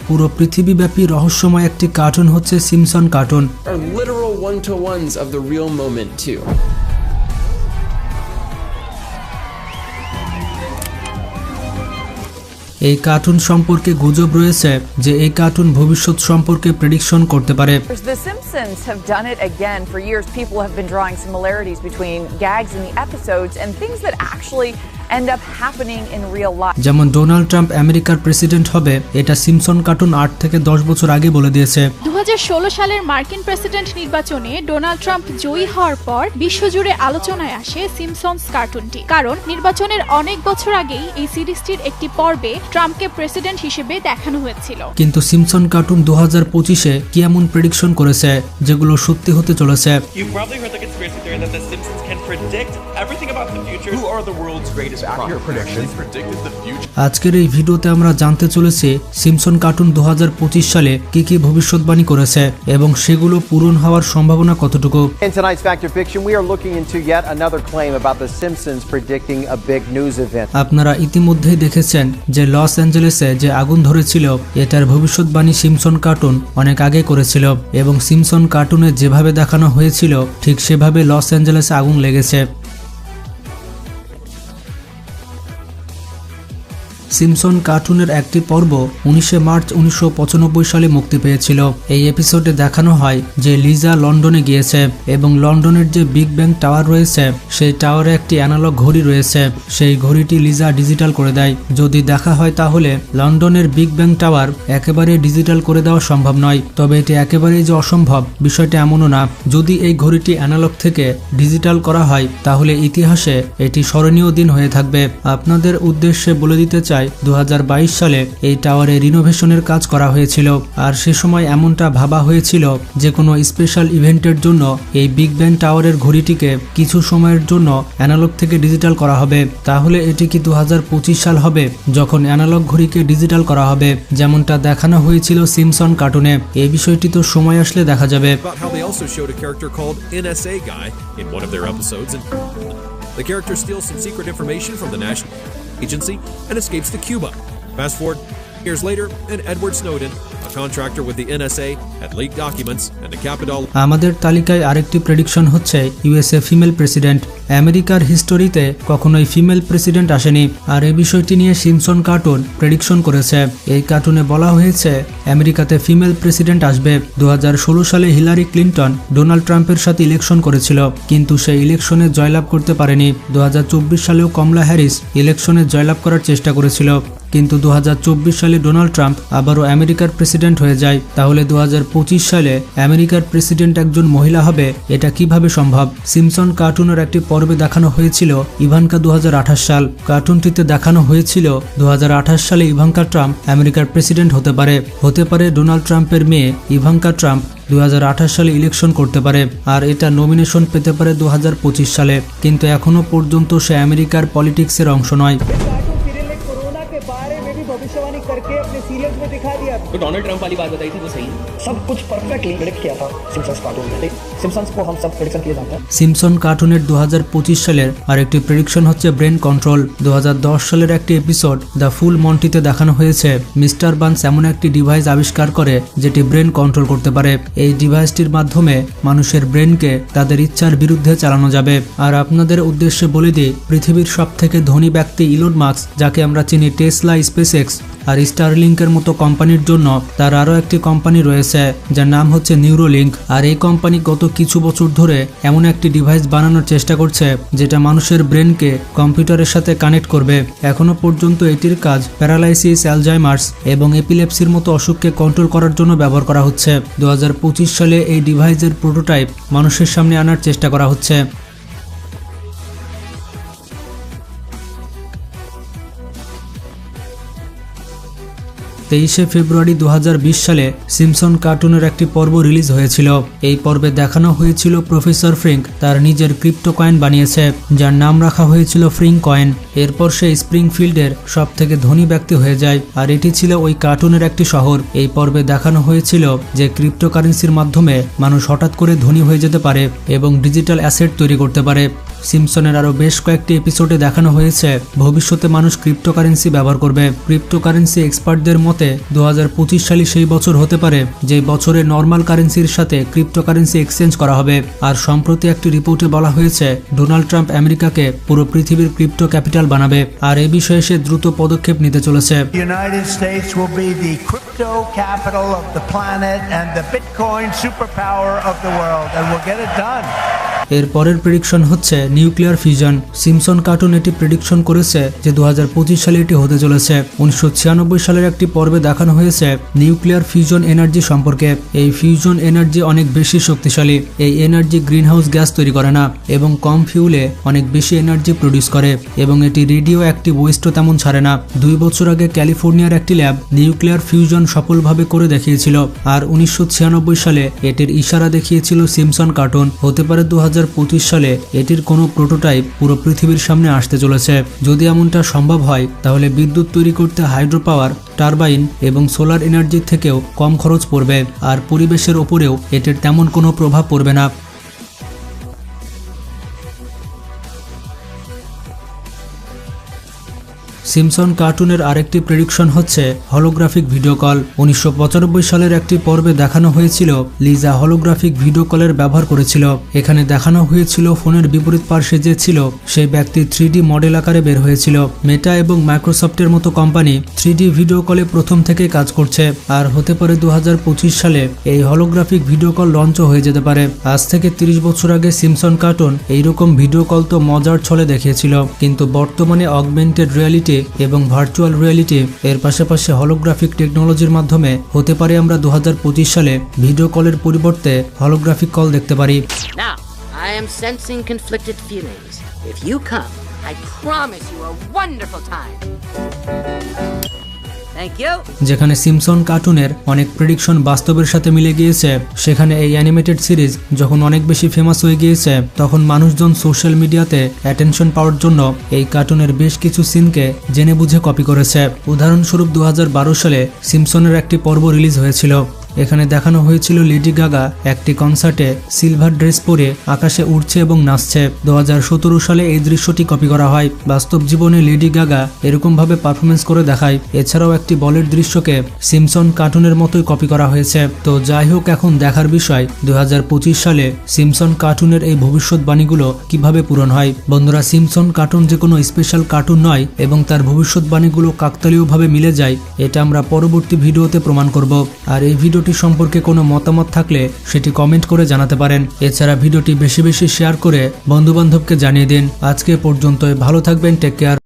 পুরো পৃথিবীব্যাপী রহস্যময় একটি কার্টুন হচ্ছে Simpson cartoon. Are literal one-to-ones of the real moment too. এই কার্টুন সম্পর্কে গুজব রয়েছে যে এই কার্টুন ভবিষ্যৎ সম্পর্কে প্রেডিকশন করতে পারে। The Simpsons have done it again. For years, people have been drawing similarities between gags in the episodes and things that actually end up happening in real life. যেমন ডোনাল্ড ট্রাম্প আমেরিকার president হবে, এটা Simpson cartoon 8 থেকে 10 বছর আগে বলে দিয়েছে। 2016 সালের মার্কিন প্রেসিডেন্ট নির্বাচনে ডোনাল্ড ট্রাম্প জয়ী হওয়ার পর বিশ্বজুড়ে আলোচনায় আসে সিম্পসনস কার্টুনটি, কারণ নির্বাচনের অনেক বছর আগেই এই সিরিজটির একটি পর্বে ট্রাম্পকে প্রেসিডেন্ট হিসেবে দেখানো হয়েছিল। কিন্তু সিম্পসন কার্টুন 2025-এ কি এমন প্রেডিকশন করেছে যেগুলো সত্যি হতে চলেছে? You've probably heard the conspiracy theory that the Simpsons can predict everything about the future. Who are the world's greatest accurate predictions? Predicted the future. আজকের এই ভিডিওতে আমরা জানতে চলেছি সিম্পসন কার্টুন 2025 সালে কি ভবিষ্যৎবাণী করেছে এবং সেগুলো পূরণ হওয়ার সম্ভাবনা কতটুকু। In tonight's Fact or Fiction, we are looking into yet another claim about the Simpsons predicting a big news event. আপনারা ইতিমধ্যেই দেখেছেন যে লস অ্যাঞ্জেলেসে যে আগুন ধরেছিল এটার ভবিষ্যৎবাণী সিম্পসন কার্টুন অনেক আগে করেছিল এবং সিম্পসন কার্টুনে যেভাবে দেখানো হয়েছিল ঠিক সেভাবে লস অ্যাঞ্জেলেসে আগুন লেগেছে। সিম্পসন কার্টুনের একটি পর্ব 19 মার্চ 1995 সালে মুক্তি পেয়েছিল। এই এপিসোডে দেখানো হয় যে লিজা লন্ডনে গিয়েছে এবং লন্ডনের যে বিগ ব্যাং টাওয়ার রয়েছে সেই টাওয়ারে একটি অ্যানালগ ঘড়ি রয়েছে, সেই ঘড়িটি লিজা ডিজিটাল করে দেয়। যদি দেখা হয় তাহলে লন্ডনের বিগ ব্যাং টাওয়ার একেবারে ডিজিটাল করে দেওয়া সম্ভব নয়, তবে এটি একেবারেই যে অসম্ভব বিষয়টা এমনও না। যদি এই ঘড়িটি অ্যানালগ থেকে ডিজিটাল করা হয় তাহলে ইতিহাসে এটি স্মরণীয় দিন হয়ে থাকবে। আপনাদের উদ্দেশ্যে বলে দিতে চাই 2022 সালে এই টাওয়ারে রিনোভেশনের কাজ করা হয়েছিল, আর সে সময় এমনটা ভাবা হয়েছিল যে কোনো স্পেশাল ইভেন্টের জন্য এই বিগ ব্যাং টাওয়ারের ঘড়িটিকে কিছু সময়ের জন্য অ্যানালগ থেকে ডিজিটাল করা হবে। তাহলে এটি কি 2025 সাল হবে যখন অ্যানালগ ঘড়িকে ডিজিটাল করা হবে, যেমনটা দেখানো হয়েছিল সিম্পসন কার্টুনে? এই বিষয়টি তো সময় আসলে দেখা যাবে। The character steals some secret information from the national agency and escapes to Cuba. Fast forward years later, and Edward Snowden, a contractor with the NSA, had leaked documents and the Capitol. আমাদের তালিকায় আরেকটি prediction হচ্ছে USA female president. আমেরিকার হিস্টোরিতে কখনোই female president আসেনি, আর এই বিষয়টি নিয়ে সিম্পসন কার্টুন প্রেডিকশন করেছে। এই কার্টুনে বলা হয়েছে আমেরিকাতে ফিমেল প্রেসিডেন্ট আসবে। 2016 সালে হিলারি ক্লিন্টন ডোনাল্ড ট্রাম্পের সাথে ইলেকশন করেছিল, কিন্তু সে ইলেকশনে জয়লাভ করতে পারেনি। 2024 সালেও কমলা হ্যারিস ইলেকশনে জয়লাভ করার চেষ্টা করেছিল, কিন্তু 2024 সালে ডোনাল্ড ট্রাম্প আবারও আমেরিকার প্রেসিডেন্ট হয়ে যায়। তাহলে 2025 সালে আমেরিকার প্রেসিডেন্ট একজন মহিলা হবে, এটা কিভাবে সম্ভব? সিম্পসন কার্টুনের একটি পর্বে দেখানো হয়েছিল ইভানকা 2028 সাল। কার্টুনটিতে দেখানো হয়েছিল 2028 সালে ইভানকা ট্রাম্প আমেরিকার প্রেসিডেন্ট হতে পারে ডোনাল্ড ট্রাম্পের মেয়ে ইভানকা ট্রাম্প 2028 সালে ইলেকশন করতে পারে, আর এটা নমিনেশন পেতে পারে 2025 সালে। কিন্তু এখনো পর্যন্ত সে আমেরিকার পলিটিক্সের অংশ নয়। भविष्यवाणी करके अपने सीरियल्स में दिखा दिया। तो डोनाल्ड ट्रंप वाली बात बताई थी वो सही है, सब कुछ परफेक्टली प्रेडिक्ट किया था सिम्पसन्स कार्टून में। सिम्पसन्स को हम सब प्रेडिक्शन किए जानते हैं। সিম্পসন কার্টুনের 2025 সালের আরেকটি প্রেডিকশন হচ্ছে ব্রেন কন্ট্রোল। 2010 সালের একটি এপিসোড দ্য ফুল মন্টিতে দেখানো হয়েছে মিস্টার বার্নস এমন একটি ডিভাইস আবিষ্কার করে যেটি ব্রেন কন্ট্রোল করতে পারে। এই ডিভাইসটির মাধ্যমে মানুষের ব্রেনকে তাদের ইচ্ছার বিরুদ্ধে চালানো যাবে। আর আপনাদের উদ্দেশ্যে বলে দিই, পৃথিবীর সবথেকে ধনী ব্যক্তি ইলন মাস্ক, যাকে আমরা চিনি টেসলা, স্পেসএক্স আর স্টারলিংকের মতো কোম্পানির জন্য তার আরও একটি কোম্পানি রয়েছে যার নাম হচ্ছে নিউরোলিঙ্ক। আর এই কোম্পানি গত কিছু বছর ধরে এমন একটি ডিভাইস বানানোর চেষ্টা করছে যেটা মানুষের ব্রেনকে কম্পিউটারের সাথে কানেক্ট করবে। এখনো পর্যন্ত এটির কাজ প্যারালাইসিস, অ্যালজাইমার্স এবং এপিলেপসির মতো অসুখকে কন্ট্রোল করার জন্য ব্যবহার করা হচ্ছে। 2025 সালে এই ডিভাইসের প্রোটোটাইপ মানুষের সামনে আনার চেষ্টা করা হচ্ছে। 23 ফেব্রুয়ারি 2020 সালে সিম্পসন কার্টুনের একটি পর্ব রিলিজ হয়েছিল। এই পর্বে দেখানো হয়েছিল প্রফেসর ফ্রিঙ্ক তার নিজের ক্রিপ্টো কয়েন বানিয়েছে, যার নাম রাখা হয়েছিল ফ্রিঙ্ক কয়েন। এরপর সে স্প্রিংফিল্ডের সব থেকে ধনী ব্যক্তি হয়ে যায়, আর এটি ছিল ওই কার্টুনের একটি শহর। এই পর্বে দেখানো হয়েছিল যে ক্রিপ্টোকারেন্সির মাধ্যমে মানুষ হঠাৎ করে ধনী হয়ে যেতে পারে এবং ডিজিটাল অ্যাসেট তৈরি করতে পারে। সিম্পসনের আরও বেশ কয়েকটি এপিসোডে দেখানো হয়েছে ভবিষ্যতে মানুষ ক্রিপ্টোকারেন্সি ব্যবহার করবে। ক্রিপ্টোকারেন্সি এক্সপার্টদের মতে 2025 সালই সেই বছর হতে পারে যে বছরে নর্মাল কারেন্সির সাথে ক্রিপ্টোকারেন্সি এক্সচেঞ্জ করা হবে। আর সম্প্রতি একটি রিপোর্টে বলা হয়েছে ডোনাল্ড ট্রাম্প আমেরিকাকে পুরো পৃথিবীর ক্রিপ্টো ক্যাপিটাল বানাবে, আর এই বিষয়ে সে দ্রুত পদক্ষেপ নিতে চলেছে। United States will be the crypto capital of the planet and the Bitcoin superpower of the world, and we'll get it done. এর পরের প্রেডিকশন হচ্ছে নিউক্লিয়ার ফিউশন। সিম্পসন কার্টুন এটি প্রেডিকশন করেছে যে 2025 সালে এটি হতে চলেছে। 1996 সালের একটি পর্বে দেখানো হয়েছে নিউক্লিয়ার ফিউশন এনার্জি সম্পর্কে। এই ফিউশন এনার্জি অনেক বেশি শক্তিশালী। এই এনার্জি গ্রিনহাউস গ্যাস তৈরি করে না এবং কম ফিউলে অনেক বেশি এনার্জি প্রডিউস করে, এবং এটি রেডিও অ্যাক্টিভ ওয়েস্টও তেমন ছাড়ে না। 2 বছর আগে ক্যালিফোর্নিয়ার একটি ল্যাব নিউক্লিয়ার ফিউশন সফলভাবে করে দেখিয়েছিল, আর 1996 সালে এটির ইশারা দেখিয়েছিল সিম্পসন কার্টুন। হতে পারে 2025 সালে এটির কোনো প্রোটোটাইপ পুরো পৃথিবীর সামনে আসতে চলেছে। যদি এমনটা সম্ভব হয় তাহলে বিদ্যুৎ তৈরি করতে হাইড্রো পাওয়ার, টারবাইন এবং সোলার এনার্জির থেকেও কম খরচ পড়বে, আর পরিবেশের ওপরেও এটির তেমন কোনো প্রভাব পড়বে না। সিম্পসন কার্টুনের আরেকটি প্রেডিকশন হচ্ছে হলোগ্রাফিক ভিডিও কল। 1995 সালের একটি পর্বে দেখানো হয়েছিল লিজা হলোগ্রাফিক ভিডিও কলের ব্যবহার করেছিল। এখানে দেখানো হয়েছিল ফোনের বিপরীত পার্শ্বে যে ছিল সেই ব্যক্তি 3D মডেল আকারে বের হয়েছিল। মেটা এবং মাইক্রোসফটের মতো কোম্পানি 3D ভিডিও কলে প্রথম থেকেই কাজ করছে, আর হতে পারে 2025 সালে এই হলোগ্রাফিক ভিডিও কল লঞ্চ হয়ে যেতে পারে। আজ থেকে 30 বছর আগে সিম্পসন কার্টুন এইরকম ভিডিও কল তো মজার ছলে দেখিয়েছিল, কিন্তু বর্তমানে অগমেন্টেড রিয়ালিটি এবং ভার্চুয়াল রিয়ালিটি এর পাশাপাশি হলোগ্রাফিক টেকনোলজির মাধ্যমে হতে পারে আমরা 2025 সালে ভিডিও কলের পরিবর্তে হলোগ্রাফিক কল দেখতে পারি। Now, I am sensing conflicted feelings. If you come, I promise you a wonderful time. Thank you. যেখানে সিম্পসন কার্টুনের অনেক প্রেডিকশন বাস্তবের সাথে মিলে গিয়েছে, সেখানে এই অ্যানিমেটেড সিরিজ যখন অনেক বেশি ফেমাস হয়ে গিয়েছে তখন মানুষজন সোশ্যাল মিডিয়াতে অ্যাটেনশন পাওয়ার জন্য এই কার্টুনের বেশ কিছু সিনকে জেনে বুঝে কপি করেছে। উদাহরণস্বরূপ 2012 সালে সিম্পসনের একটি পর্ব রিলিজ হয়েছিল। এখানে দেখানো হয়েছিল লেডি গাগা একটি কনসার্টে সিলভার ড্রেস পরে আকাশে উড়ছে এবং নাচছে। 2017 সালে এই দৃশ্যটি কপি করা হয়। বাস্তব জীবনে লেডি গাগা এরকমভাবে পারফরমেন্স করে দেখায়। এছাড়াও একটি বলের দৃশ্যকে সিম্পসন কার্টুনের মতোই কপি করা হয়েছে। তো যাই হোক, এখন দেখার বিষয় 2025 সালে সিম্পসন কার্টুনের এই ভবিষ্যৎবাণীগুলো কিভাবে পূরণ হয়। বন্ধুরা, সিম্পসন কার্টুন যে কোনো স্পেশাল কার্টুন নয় এবং তার ভবিষ্যৎবাণীগুলো কাকতালীয়ভাবে মিলে যায়, এটা আমরা পরবর্তী ভিডিওতে প্রমাণ করব। আর এই ভিডিও সম্পর্কে কোনো মতামত থাকলে সেটি কমেন্ট করে জানাতে পারেন। এছাড়া ভিডিওটি বেশি বেশি শেয়ার করে বন্ধু বান্ধবকে জানিয়ে দিন। আজকে পর্যন্তই, ভালো থাকবেন, টেক কেয়ার।